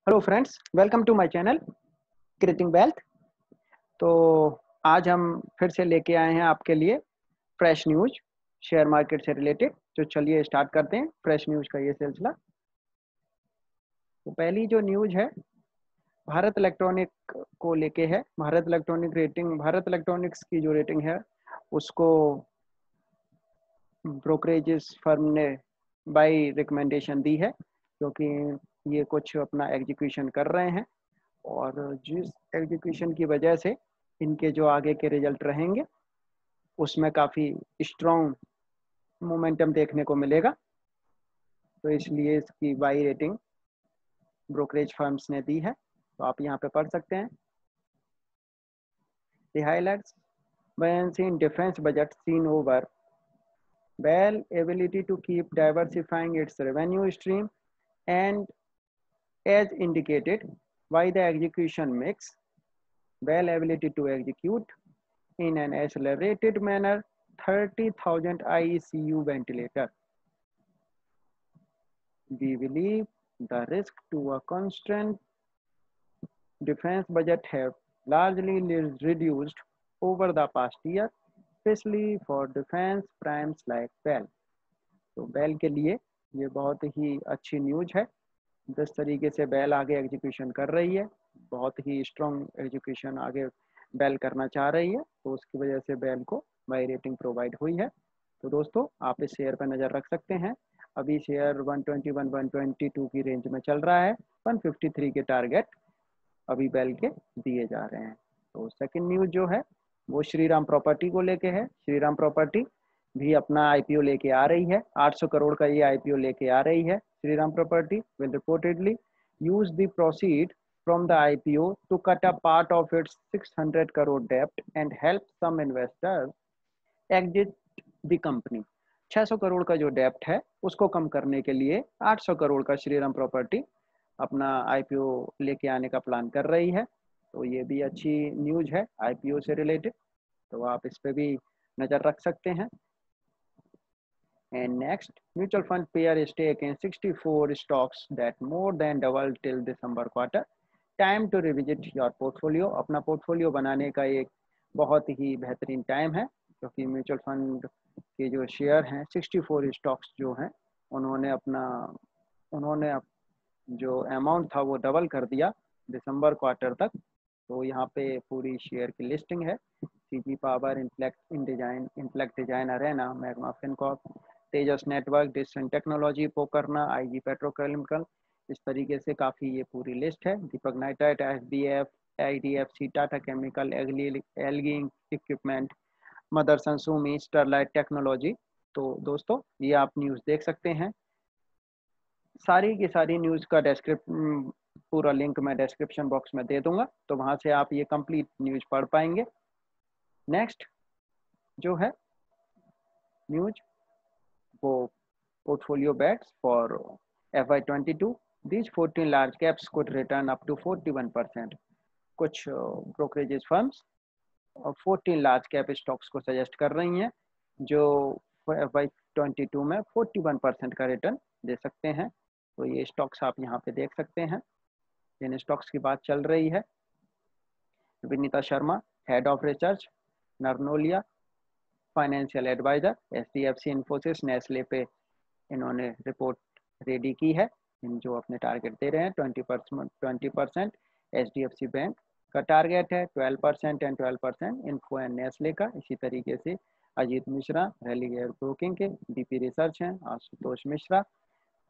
Hello friends, welcome to my channel creating wealth. तो आज हम फिर से लेके आए हैं आपके लिए फ्रेश न्यूज शेयर मार्केट से रिलेटेड। तो चलिए स्टार्ट करते हैं फ्रेश न्यूज का ये सिलसिला। तो पहली जो न्यूज है भारत इलेक्ट्रॉनिक को लेके है। भारत इलेक्ट्रॉनिक्स की जो रेटिंग है उसको ब्रोकरेजेस फर्म ने बाई रिकमेंडेशन दी है, क्योंकि ये कुछ अपना एग्जीक्यूशन कर रहे हैं और जिस एग्जीक्यूशन की वजह से इनके जो आगे के रिजल्ट रहेंगे उसमें काफ़ी स्ट्रॉन्ग मोमेंटम देखने को मिलेगा। तो इसलिए इसकी बाई रेटिंग ब्रोकरेज फर्म्स ने दी है। तो आप यहाँ पे पढ़ सकते हैं। The highlights buoyancy in defense budget seen over BEL ability to keep diversifying its revenue stream and as indicated by the execution mix, BEL ability to execute in an accelerated manner 30,000 ICU ventilator. We believe the risk to a constant defense budget have largely reduced over the past year, especially for defense primes like BEL. तो BEL के लिए ये बहुत ही अच्छी news है। जिस तरीके से BEL आगे एग्जीक्यूशन कर रही है, बहुत ही स्ट्रॉन्ग एग्जीक्यूशन आगे BEL करना चाह रही है, तो उसकी वजह से BEL को बाई रेटिंग प्रोवाइड हुई है। तो दोस्तों आप इस शेयर पर नज़र रख सकते हैं। अभी शेयर 121-122 की रेंज में चल रहा है। 153 के टारगेट अभी BEL के दिए जा रहे हैं। तो सेकंड न्यूज जो है वो श्रीराम प्रॉपर्टी को लेके है। श्रीराम प्रॉपर्टी भी अपना आईपीओ लेके आ रही है। 800 करोड़ का ये आईपीओ लेके आ रही है। Shriram property will reportedly use the proceed from the IPO to cut a part of its 600 crore debt and help some investors exit the company। 600 crore का जो डेप्ट है उसको कम करने के लिए 800 करोड़ का श्रीराम प्रॉपर्टी अपना आईपीओ लेके आने का प्लान कर रही है। तो ये भी अच्छी न्यूज है आईपीओ से रिलेटेड, तो आप इस पे भी नज़र रख सकते हैं। And next, mutual fund pair stake in 64 stocks that more than doubled till December quarter. Time to revisit your portfolio। अपना पोर्टफोलियो बनाने का एक बहुत ही बेहतरीन टाइम है, क्योंकि म्यूचुअल फंड के जो शेयर हैं 64 स्टॉक्स जो हैं उन्होंने जो अमाउंट था वो डबल कर दिया दिसंबर क्वार्टर तक। तो यहाँ पे पूरी शेयर की लिस्टिंग है। सीजी पावर, इन्फ्लेक्ट design arena, magma fincorp, Tejas network, distant technology, Pokarna, IG petrochemical. इस तरीके से काफ़ी ये पूरी लिस्ट है। Deepak nitrite, SBF, IDFC, Tata chemical, Elgi equipment, Motherson Sumi, Sterlite technology. तो दोस्तों ये आप न्यूज़ देख सकते हैं। सारी की सारी न्यूज़ का पूरा लिंक मैं डिस्क्रिप्शन बॉक्स में दे दूंगा, तो वहाँ से आप ये कंप्लीट न्यूज़ पढ़ पाएंगे। नेक्स्ट जो है न्यूज वो portfolio bets for FY22, these 14 large caps could return up to 41%। कुछ brokerages firms 14 large cap stocks को सजेस्ट कर रही हैं जो FY22 में 41% का रिटर्न दे सकते हैं। तो ये स्टॉक्स आप यहाँ पे देख सकते हैं। जिन स्टॉक्स की बात चल रही है, Vinita Sharma, head of research, Narnolia financial advisor, HDFC Infosys, Nestle पे इन्होंने रिपोर्ट रेडी की है। इन जो अपने टारगेट दे रहे हैं 20%। HDFC बैंक का टारगेट है 12% एंड 12% इन्फो एंड नेस्ले का। इसी तरीके से अजीत मिश्रा, रेलिगेयर ब्रोकिंग के, DP रिसर्च हैं, आशुतोष मिश्रा।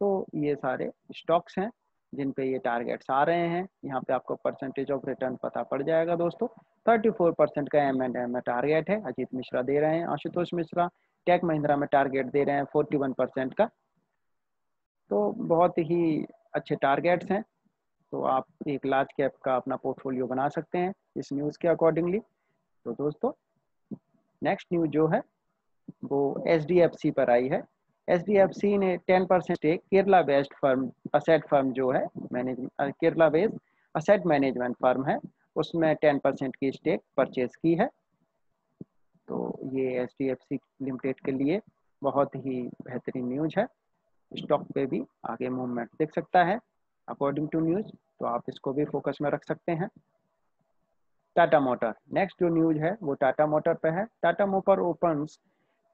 तो ये सारे स्टॉक्स हैं जिन पे ये टारगेट्स आ रहे हैं। यहाँ पे आपको परसेंटेज ऑफ रिटर्न पता पड़ जाएगा दोस्तों। 34% का M&M में टारगेट है, अजीत मिश्रा दे रहे हैं। आशुतोष मिश्रा टेक महिंद्रा में टारगेट दे रहे हैं 41% का। तो बहुत ही अच्छे टारगेट्स हैं। तो आप एक लार्ज कैप का अपना पोर्टफोलियो बना सकते हैं इस न्यूज़ के अकॉर्डिंगली। तो दोस्तों नेक्स्ट न्यूज़ जो है वो HDFC पर आई है। HDFC ने 10% stake Kerala based firm asset firm जो है Kerala based asset management firm है उसमें 10% की स्टेक परचेज की है। तो ये HDFC लिमिटेड के लिए बहुत ही बेहतरीन न्यूज़ है। स्टॉक पे भी आगे मूवमेंट देख सकता है अकॉर्डिंग टू न्यूज़। तो आप इसको भी फोकस में रख सकते हैं। टाटा मोटर, नेक्स्ट जो न्यूज है वो टाटा मोटर पे है। Tata motor opens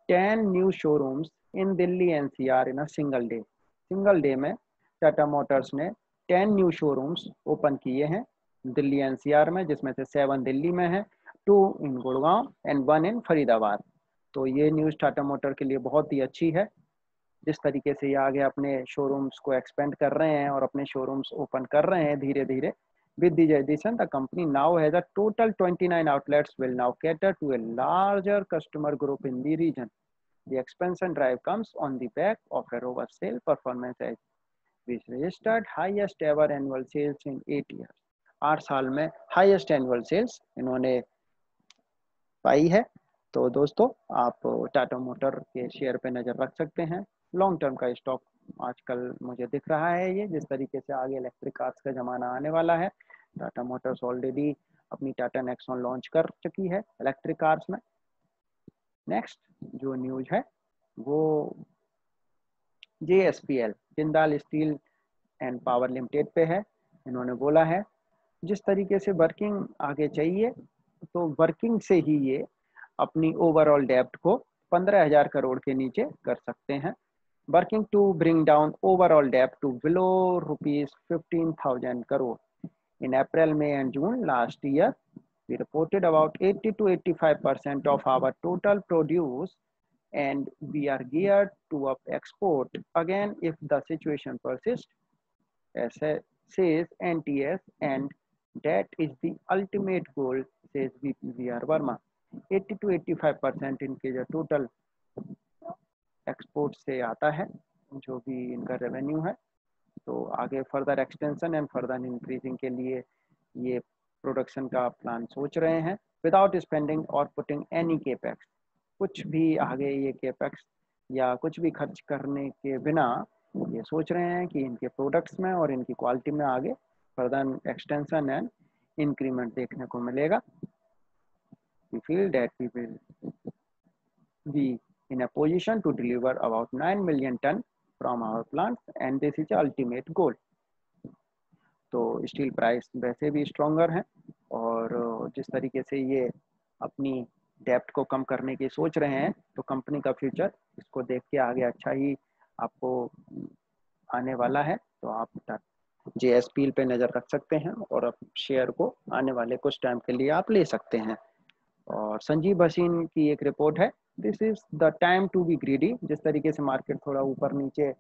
10 new showrooms in Delhi NCR in a single day. Single day में टाटा मोटर्स ने 10 न्यू शोरूम्स ओपन किए हैं दिल्ली एनसीआर में, जिसमें से 7 दिल्ली में है, 2 इन गुड़गांव एंड 1 इन फरीदाबाद। तो ये न्यूज़ टाटा मोटर के लिए बहुत ही अच्छी है। जिस तरीके से ये आगे अपने शोरूम्स को एक्सपेंड कर रहे हैं और अपने शोरूम्स ओपन कर रहे हैं धीरे धीरे। With this addition, the company now has a total 29 outlets will now cater to a larger customer group in the region. The expansion drive comes on the back of a robust sales performance as which registered highest ever annual sales in 8 years. 8 साल में highest annual sales इन्होंने पाई है। तो दोस्तों आप Tata motor के share पे नज़र रख सकते हैं। लॉन्ग टर्म का स्टॉक आजकल मुझे दिख रहा है ये, जिस तरीके से आगे इलेक्ट्रिक कार्स का ज़माना आने वाला है। टाटा मोटर्स ऑलरेडी अपनी टाटा नेक्सॉन लॉन्च कर चुकी है इलेक्ट्रिक कार्स में। नेक्स्ट जो न्यूज़ है वो JSPL Jindal steel and power limited पे है। इन्होंने बोला है जिस तरीके से वर्किंग आगे चाहिए, तो वर्किंग से ही ये अपनी ओवरऑल डेब्ट को 15,000 करोड़ के नीचे कर सकते हैं। Working to bring down overall डेब्ट to below ₹15,000 crore. In April, May and June last year, we reported about 80 to 85% of our total produce, and we are geared to up export again if the situation persists, says NTS, and that is the ultimate goal, says VPVR Verma. 80 to 85% इनके जो total export से आता है, जो भी इनका revenue है। तो आगे further extension and further increasing के लिए ये प्रोडक्शन का प्लान सोच रहे हैं विदाउट स्पेंडिंग और पुटिंग एनी केपेक्स। कुछ भी आगे ये केपेक्स या कुछ भी खर्च करने के बिना ये सोच रहे हैं कि इनके प्रोडक्ट्स में और इनकी क्वालिटी में आगे फर्दर एक्सटेंशन एंड इंक्रीमेंट देखने को मिलेगा। We feel that we will be in a position to deliver about 9 million ton from our plants and this is the ultimate goal. तो स्टील प्राइस वैसे भी स्ट्रॉन्गर हैं और जिस तरीके से ये अपनी डेप्ट को कम करने की सोच रहे हैं, तो कंपनी का फ्यूचर इसको देख के आगे अच्छा ही आपको आने वाला है। तो आप JSPL पे नज़र रख सकते हैं और अब शेयर को आने वाले कुछ टाइम के लिए आप ले सकते हैं। और संजीव भसीन की एक रिपोर्ट है, this is the time to be greedy. जिस तरीके से मार्केट थोड़ा ऊपर नीचे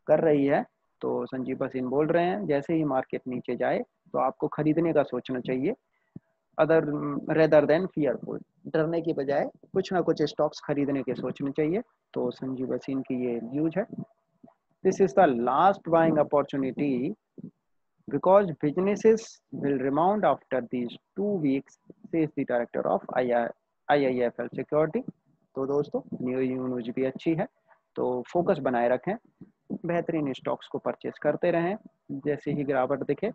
कर रही है, तो संजीव भसीन बोल रहे हैं जैसे ही मार्केट नीचे जाए तो आपको खरीदने का सोचना चाहिए, अदर रेदर देन फियरफुल। डरने की बजाय कुछ ना कुछ स्टॉक्स खरीदने के सोचने चाहिए। तो संजीव भसीन की ये न्यूज है, this is the last buying opportunity because businesses will rebound after these 2 weeks, says the director of IIFL Security. तो दोस्तों न्यूज भी अच्छी है, तो फोकस बनाए रखें, बेहतरीन स्टॉक्स को परचेस करते रहें जैसे ही गिरावट दिखे।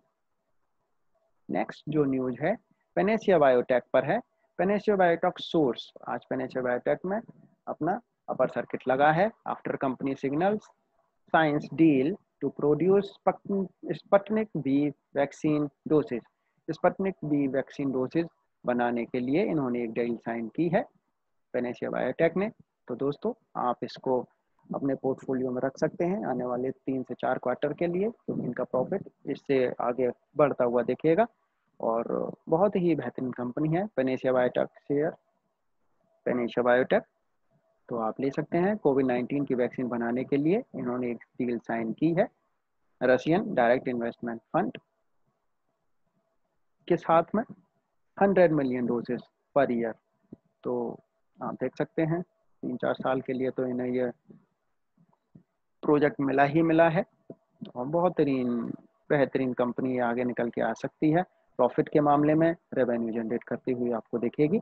नेक्स्ट जो न्यूज है पेनेसिया बायोटेक पर है। पेनेसिया बायोटेक सोर्स, आज पेनेसिया बायोटेक में अपना अपर सर्किट लगा है after company signals science deal to produce Sputnik V vaccine dosage. Sputnik V vaccine dosage बनाने के लिए इन्होंने एक डील साइन की है पेनेसिया बायोटेक ने। तो दोस्तों आप इसको अपने पोर्टफोलियो में रख सकते हैं आने वाले 3 से 4 क्वार्टर के लिए, क्योंकि इनका प्रॉफिट इससे आगे बढ़ता हुआ दिखेगा और बहुत ही बेहतरीन कंपनी है Panacea biotech share, Panacea biotech. तो आप ले सकते हैं। कोविड-19 की वैक्सीन बनाने के लिए इन्होंने एक डील साइन की है रशियन डायरेक्ट इन्वेस्टमेंट फंड के साथ में 100 मिलियन डोजेस पर ईयर। तो आप देख सकते हैं 3-4 साल के लिए तो इन्हें ये प्रोजेक्ट मिला ही मिला है और बहुत बेहतरीन कंपनी आगे निकल के आ सकती है। प्रॉफिट के मामले में रेवेन्यू जनरेट करती हुई आपको दिखेगी।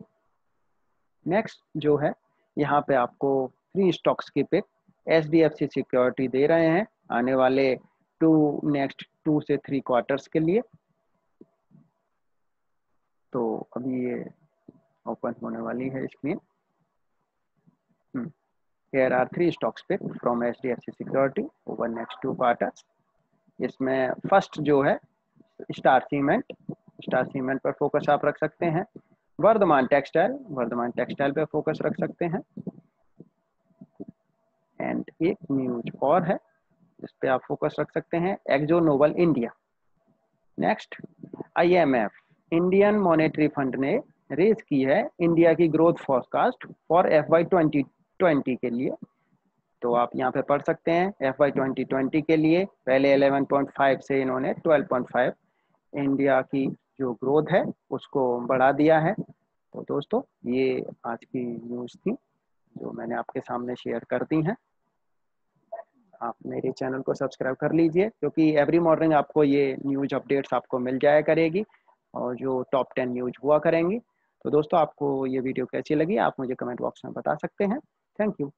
नेक्स्ट जो है यहाँ पे आपको 3 स्टॉक्स की पिक HDFC सिक्योरिटी दे रहे हैं आने वाले नेक्स्ट 2 से 3 क्वार्टर्स के लिए। तो अभी ये ओपन होने वाली है screen. Here are 3 stocks picked from HDFC Security over next 2 quarters. इसमें फर्स्ट जो है स्टार सीमेंट पर फोकस आप रख सकते हैं। वर्धमान टेक्सटाइल पे फोकस रख सकते हैं। एंड एक न्यूज और है जिस पे आप फोकस रख सकते हैं, Akzo Nobel India. Next, IMF Indian monetary fund ने रेज की है इंडिया की ग्रोथ फोरकास्ट फॉर FY 2020 के लिए। तो आप यहाँ पे पढ़ सकते हैं FY 2020 के लिए पहले 11.5 से इन्होंने 12.5 इंडिया की जो ग्रोथ है उसको बढ़ा दिया है। तो दोस्तों ये आज की न्यूज़ थी जो मैंने आपके सामने शेयर कर दी हैं। आप मेरे चैनल को सब्सक्राइब कर लीजिए क्योंकि एवरी मॉर्निंग आपको ये न्यूज़ अपडेट्स आपको मिल जाया करेगी और जो टॉप 10 न्यूज़ हुआ करेंगी। तो दोस्तों आपको ये वीडियो कैसी लगी आप मुझे कमेंट बॉक्स में बता सकते हैं। Thank you.